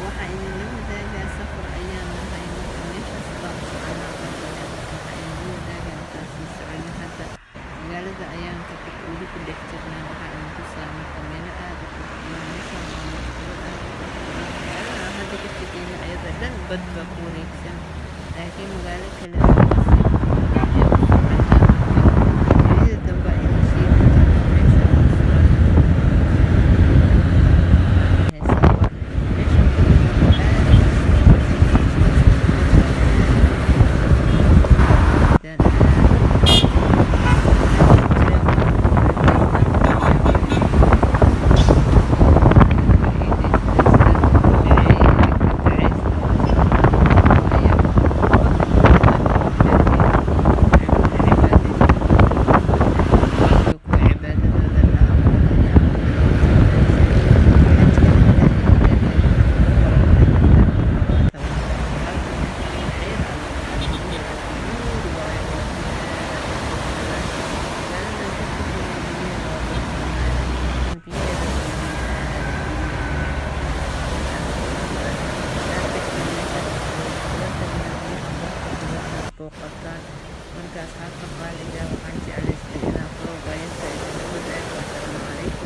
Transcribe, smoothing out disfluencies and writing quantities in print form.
waxa idinla wadaagaa safar ayaan nahay marka meeshaas baan u soconaa waxa idinla wadaagaa intaan sii socono hadda magaalada ayaan weli ku dhex jirnaa waxaa idin tusaa marka meelo aad u qurux badan meeshaan waa maktabad aad u qurux badan magaalada aan hadda ka tegayna ayada dhan bad baa ku wareegsan laakiin magaalo kale oo kasii qurux badan ee u soconaa dunida dambe ayaan sii doonaa meesha aan u socono markaas halka qaaliga waxaan jeclaystay inaan furo gaayanta idinla wadaago. Assalaamu calaykum.